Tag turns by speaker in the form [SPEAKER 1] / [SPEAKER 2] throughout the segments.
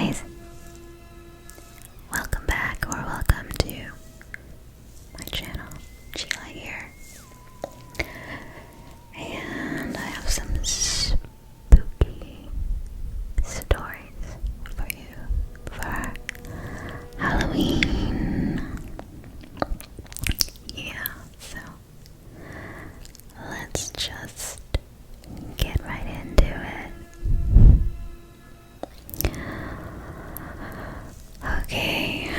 [SPEAKER 1] guys, welcome back or welcome to my channel. Sheila here, and I have some spooky stories for you for Halloween. Yeah, so let's just get right into it. Okay,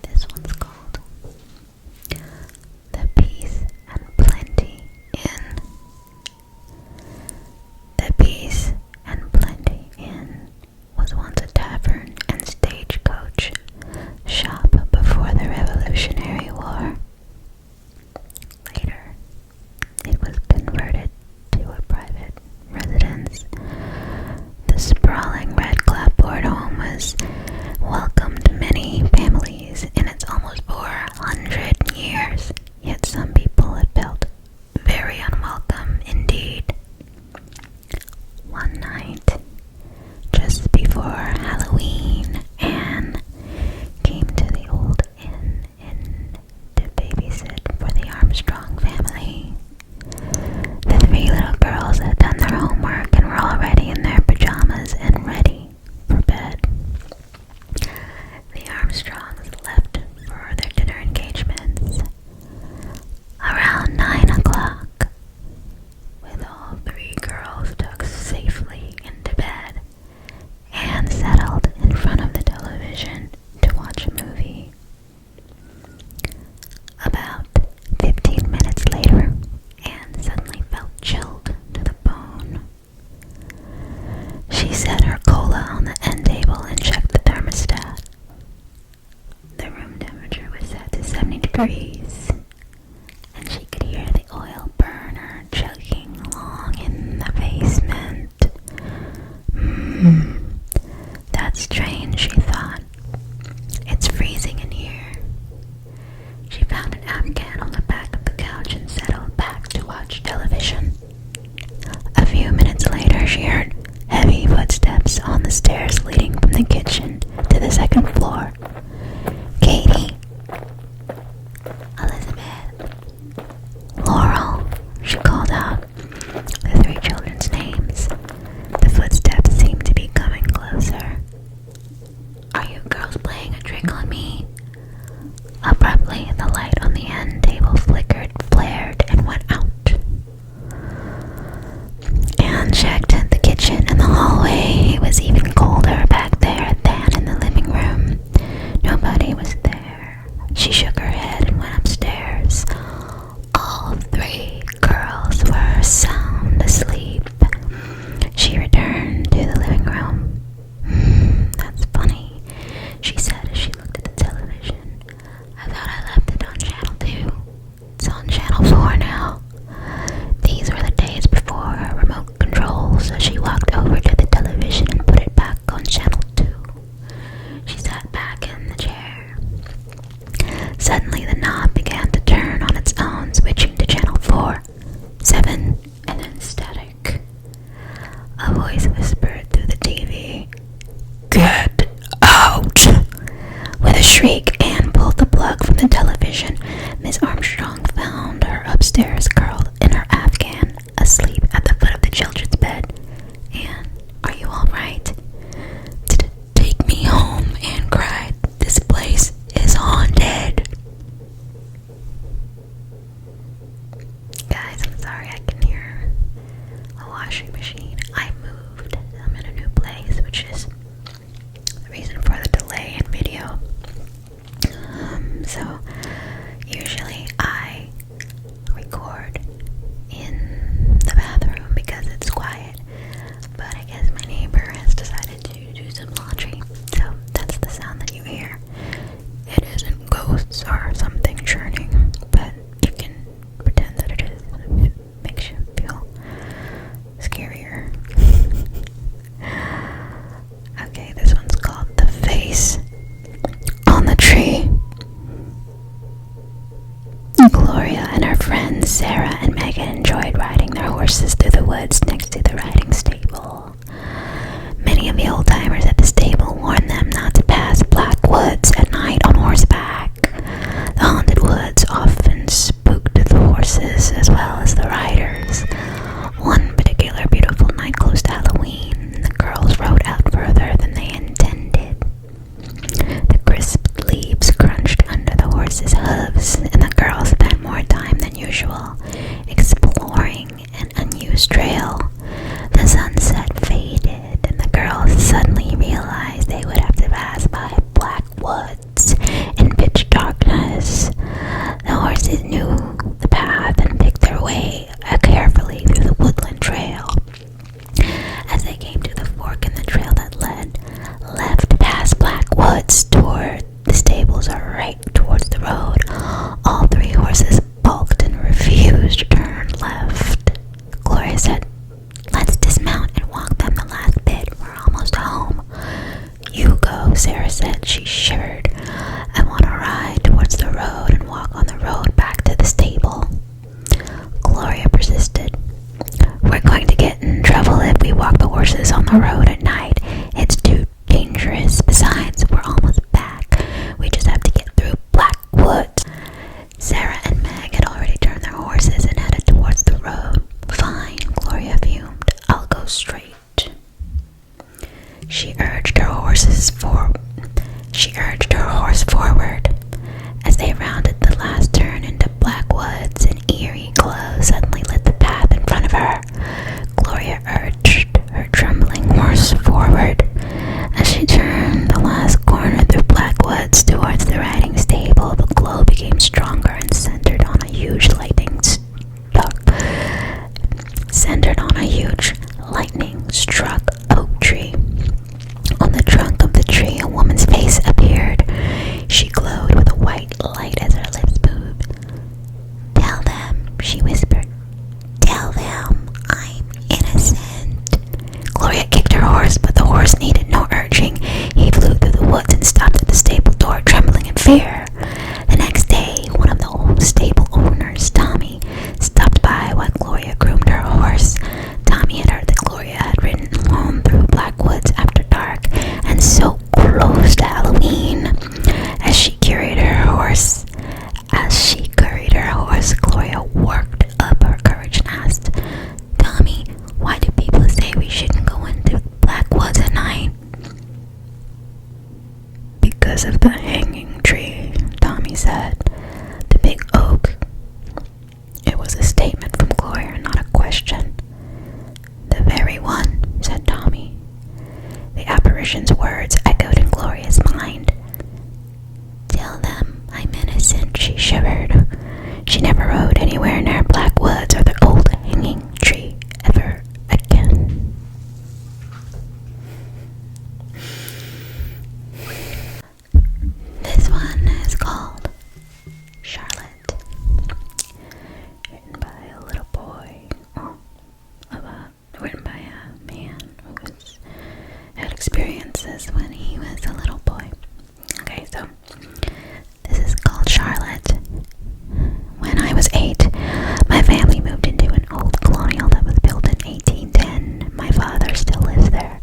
[SPEAKER 1] this one's called The Peace and Plenty Inn. The Peace and Plenty Inn was once a tavern and stagecoach shop before the Revolutionary War. Later, it was converted to a private residence. The sprawling red clapboard home was welcomed many families in its almost 400 years, yet some people had felt very unwelcome indeed. One night, just before Halloween, Anne came to the old inn to babysit for the Armstrong family. The three little girls had done their homework and were already in their pajamas and ready for bed. The Armstrongs left for their dinner engagements around 9 o'clock, with all three girls tucked safely into bed and settled in front of the television to watch a movie. About 15 minutes later, Anne suddenly felt chilled to the bone. She set her cola on the end table and checked the thermostat. The room temperature was set to 70 degrees, and she could hear the oil burner chugging along in the basement. That's strange, she thought. It's freezing in here. She found an Afghan on the back of the couch and settled back to watch television. A few minutes later, she heard heavy footsteps on the stairs leading from the kitchen to the second floor. Katie, Elizabeth, Laurel, she called out the three children's names. The footsteps seemed to be coming closer. Are you girls playing a trick on me? Abruptly, the light on the end table flickered, flared, and went out. Anne checked the kitchen and the hallway. It was even colder back there than in the living room. Nobody was there. She shook her head and went upstairs. All three girls were sound asleep. She returned to the living room. That's funny, she said as she looked at the television. I thought I left it on channel 2. It's on channel 4 now. These were the days before remote control, so she walked over to the television and put it back on channel 2. She sat back in the chair. Suddenly the knob began to turn on its own, switching to channel 4, 7, and then static. A voice whispered through the TV, "Get out!" With a shriek, Anne pulled the plug from the television. Miss Armstrong found her upstairs, curled in her Afghan, asleep at the foot of the children's bed. "Anne, are you all right?" "Take me home," Anne cried. "This place is haunted." Guys, I'm sorry, I can hear a washing machine. I moved. I'm in a new place, which is the reason for the delay in video. So usually I record in the bathroom because it's quiet, but I guess my neighbor has decided to do some laundry, so that's the sound that you hear. It isn't ghosts or something churning, but you can pretend that it is. It makes you feel scarier. a road at night. It's too dangerous. Besides, we're almost back. We just have to get through Blackwood. Sarah and Meg had already turned their horses and headed towards the road. Fine, Gloria fumed. I'll go straight. She urged her horse forward. As they rounded the last turn into Blackwoods, an eerie glow suddenly lit the path in front of her. Gloria urged her trembling horse forward. As she turned the last corner through Blackwoods towards the riding stable, the glow became stronger and centered on a huge lightning-struck oak tree. On the trunk of the tree, a woman's face appeared. She glowed with a white light as her lips moved. "Tell them," she whispered. "Tell them I'm innocent." Gloria kicked her horse, but the horse needed no urging. He flew through the woods and stopped at the stable door, trembling in fear. The next day, one of the old stable owners, Tommy, stopped by while Gloria groomed her horse. Tommy had heard that Gloria had ridden alone through Blackwoods after dark, and so close to Halloween. As she carried her horse, Gloria worked up her courage and asked, "Tommy, why do people say we shouldn't go into Blackwoods at night?" "Because of the hanging tree," Tommy said. "The big oak." It was a statement from Gloria, not a question. "The very one," said Tommy. The apparition's words echoed in Gloria's mind. "Tell them I'm innocent," she shivered. She never rode anywhere near Blackwoods or the old hanging tree ever again. This one is called Charlotte, written by a little boy, written by a man who had experiences when he was a little boy. Okay, so this is called Charlotte. When I was 8, my family moved into an old colonial that was built in 1810. My father still lives there.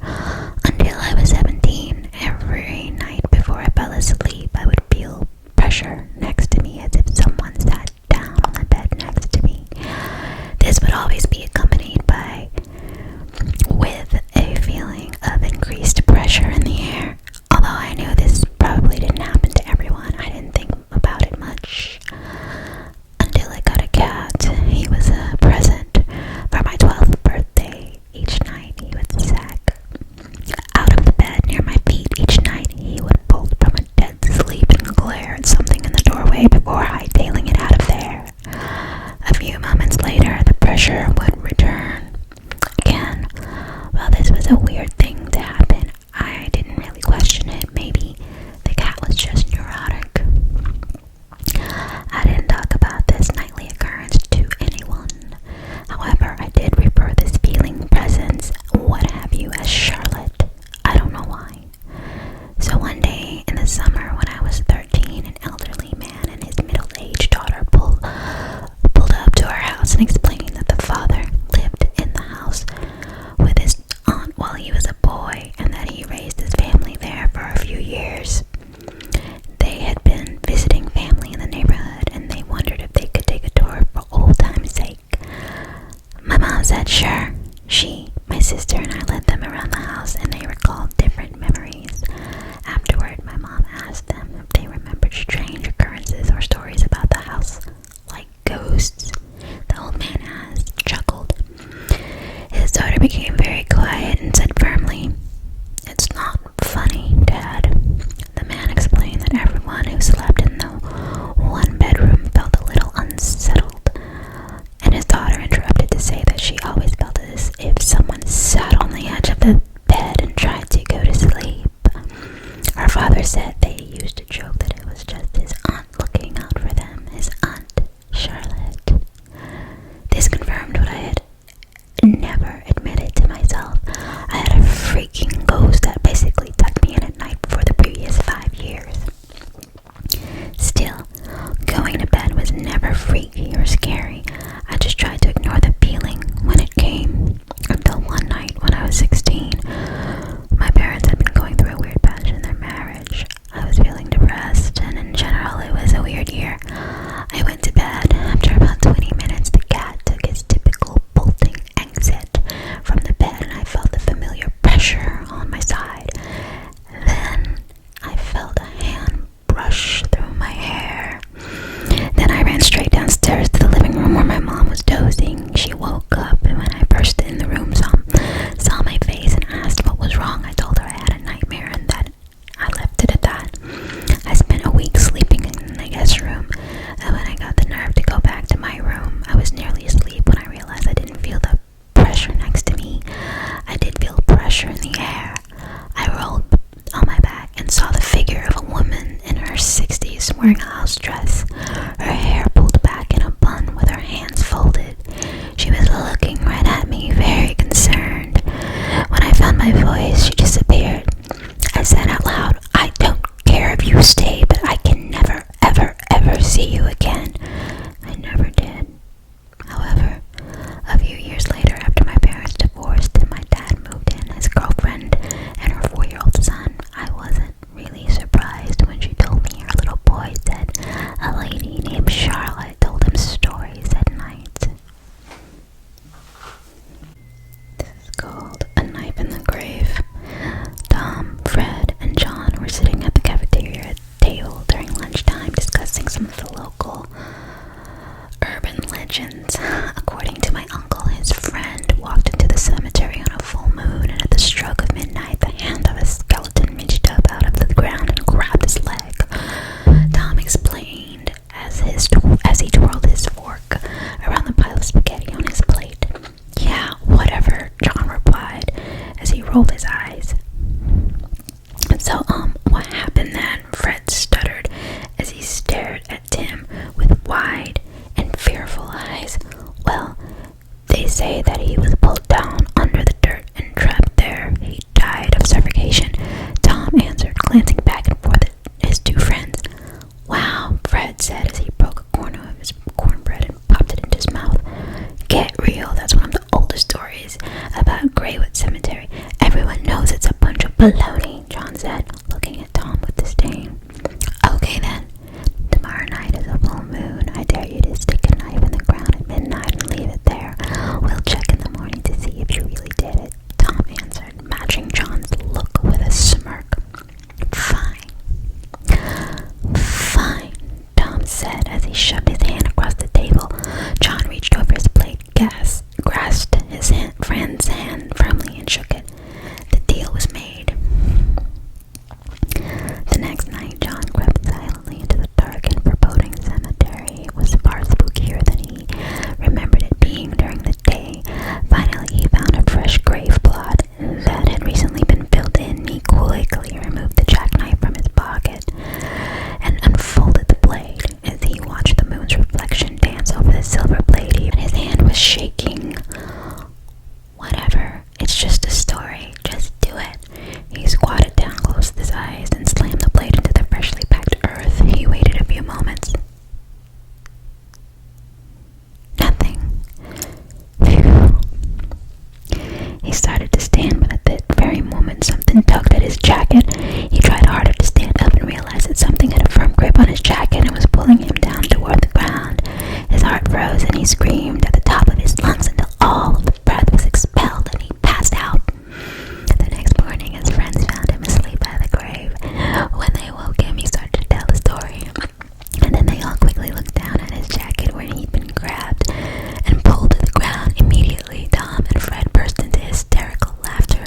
[SPEAKER 1] Until I was 17, every night before I fell asleep, I would feel pressure next to me as if someone sat down on the bed next to me. This would always be accompanied with a feeling of increased pressure in the air. Although I knew this probably didn't happen to everyone, I didn't think about it much. Until I got a cat. He was a present for my 12th birthday. Each night he would sag out of the bed near my feet. Each night he would bolt from a dead sleep and glare at something in the doorway before hightailing it out of there. A few moments later, the pressure would return again. Well, this was a weird thing to happen. I didn't really question it. Maybe the cat was just neurotic. I didn't talk about this nightly occurrence to anyone. However, I did refer this feeling, presence, what have you, as Charlotte. I don't know why. So one day in the summer when I was 13, an elderly man and his middle-aged daughter pulled up to our house and explained that the father lived in the house with his aunt while he was a boy and that he raised his family there for a few years. They had been visiting family in the neighborhood and they wondered if they could take a tour for old time's sake. My mom said sure. She, my sister, and I led them around the house and they recalled different memories. Afterward, my mom asked them if they remembered strange occurrences or stories about the house, like ghosts. The old man chuckled. His daughter became very quiet and said firmly, "It's not funny, Dad." The man explained that everyone who slept in the one bedroom felt a little unsettled, and his daughter interrupted to say that she always felt as if someone sat on the edge of the bed and tried to go to sleep. Her father said they used to joke that it was just his aunt looking out for them, his aunt, Charlotte. This confirmed what I had never admitted to myself. I had a freaking ghost that basically tucked me in at night for the previous 5 years. Still, going to bed was never freaky or scary. I just tried to ignore the feeling when it came. Until one night when I was 16, wearing a house dress, her hair pulled back in a bun with her hands folded. She was looking right at me, very concerned. When I found my voice, she disappeared. I said out loud, "I don't care if you stay, but I can never, ever, ever see you again." I never did. However, a few years later, after my parents divorced and my dad moved in his girlfriend and her 4-year-old son, I wasn't really surprised when she told me her little boy said a lady named Charlotte told him stories at night. This is called A Knife in the Grave. Tom, Fred, and John were sitting at the cafeteria table during lunchtime discussing some of the local urban legends. According to my uncle, his friend walked into the cemetery on a full moon, and at the stroke of midnight, the hand of a skeleton reached up out of the ground and grabbed his leg. Tom explained as he twirled his fork around the pile of spaghetti on his plate. "Yeah, whatever," John replied as he rolled his eyes. "So, what happened then?" Fred stuttered as he stared at Tim with wide and fearful eyes. "Well, they say that he was pulled down under the dirt and trapped there. He died of suffocation," Tom answered, glancing back and forth at his two friends. "Wow," Fred said as he broke a corner of his cornbread and popped it into his mouth. "Get real, that's one of the oldest stories about Greywood Cemetery. Everyone knows it's a bunch of baloney," John said, looking at Tom with disdain. "Okay then. Tomorrow night is a full moon. I dare you to stick a knife in the ground at midnight and leave it there. We'll check in the morning to see if you really did it," Tom answered, matching John's look with a smirk. "Fine. Fine," Tom said as he shoved his hand across the table. John reached over his plate, grasped his friend's hand firmly and shook it. The deal was made. The next night, John crept silently into the dark and foreboding cemetery. It was far spookier than he remembered it being during the day. Finally, he found a fresh grave plot that had recently been filled in. He quickly removed the jackknife from his pocket and unfolded the blade. As he watched the moon's reflection dance over the silver blade, his hand was shaking. "Whatever, it's just a story. Just do it." He squatted down, closed his eyes, and slammed the blade into the freshly packed earth. He waited a few moments. Nothing. Phew. He started to stand, but at that very moment something tugged at his jacket. He tried harder to stand up and realized that something had a firm grip on his jacket and was pulling him down toward the ground. His heart froze and he screamed at the top of his lungs until all of the breath was expelled and he passed out. The next morning, his friends found him asleep by the grave. When they woke him, he started to tell the story. And then they all quickly looked down at his jacket where he'd been grabbed and pulled to the ground. Immediately, Tom and Fred burst into hysterical laughter.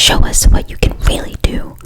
[SPEAKER 1] Show us what you can really do.